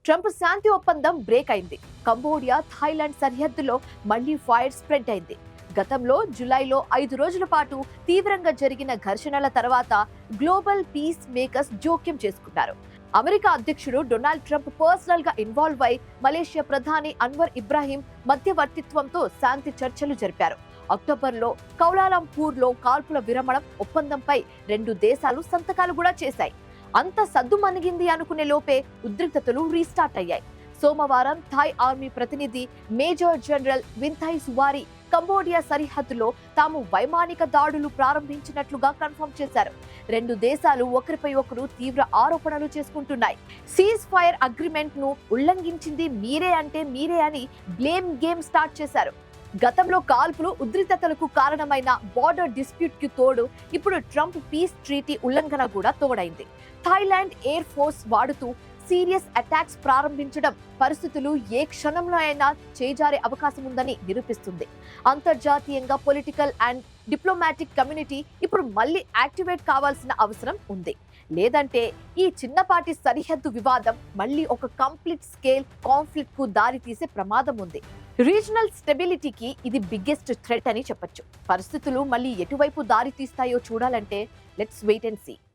Trump శాంతి ఒప్పందం break అయింది. Cambodia, Thailand సరిహద్దులో మళ్లీ ఫైర్ స్ప్రెడ్ అయింది. గతంలో జూలైలో 5 రోజుల పాటు తీవ్రంగా జరిగిన ఘర్షణల తర్వాత గ్లోబల్ పీస్ మేకర్స్ జోక్యం చేసుకున్నారు. అమెరికా అధ్యక్షుడు డొనాల్డ్ ట్రంప్ పర్సనల్ గా ఇన్వాల్వ్ అయి మలేషియా ప్రధాని అన్వర్ ఇబ్రాహీం మధ్యవర్తిత్వంతో శాంతి చర్చలు జరిపారు. అక్టోబర్లో కౌలాలంపూర్లో కాల్పుల విరమణ ఒప్పందంపై 2 దేశాలు సంతకాలు కూడా చేశాయి. అంత సద్దుమణిగింది అనుకునే లోపే ఉద్రిక్తతలు రీస్టార్ట్ అయ్యాయి. సోమవారం థాయ్ ఆర్మీ ప్రతినిధి మేజర్ జనరల్ వింథై సువారి కంబోడియా సరిహద్దులో తాము వైమానిక దాడులు ప్రారంభించినట్లుగా కన్ఫర్మ్ చేశారు. 2 దేశాలు ఒకరిపై ఒకరు తీవ్ర ఆరోపణలు చేసుకుంటున్నాయి. సీజ్ ఫైర్ అగ్రిమెంట్ ను ఉల్లంఘించింది మీరే అంటే మీరే అని బ్లేమ్ గేమ్ స్టార్ట్ చేశారు. గతంలో కాల్పులు ఉద్రిక్తతలకు కారణమైన బార్డర్ డిస్ప్యూట్ కి తోడు ఇప్పుడు ట్రంప్ పీస్ ట్రీటీ ఉల్లంఘన కూడా తోడైంది. థాయిలాండ్ ఎయిర్ ఫోర్స్ వాడుతూ సీరియస్ అటాక్స్ ప్రారంభించడం పరిస్థితులు ఏ క్షణంలో అయినా చేజారే అవకాశం ఉందని నిరూపిస్తుంది. అంతర్జాతీయంగా పొలిటికల్ అండ్ డిప్లొమాటిక్ కమ్యూనిటీ ఇప్పుడు మళ్ళీ యాక్టివేట్ కావాల్సిన అవసరం ఉంది. లేదంటే ఈ చిన్నపాటి సరిహద్దు వివాదం మళ్ళీ ఒక కంప్లీట్ స్కేల్ కాన్ఫ్లిక్ట్ కు దారి తీసే ప్రమాదం ఉంది. రీజనల్ స్టెబిలిటీకి ఇది బిగ్గెస్ట్ థ్రెట్ అని చెప్పొచ్చు. పరిస్థితులు మళ్ళీ ఎటువైపు దారి తీస్తాయో చూడాలంటే లెట్స్ వెయిట్ అండ్ సీ.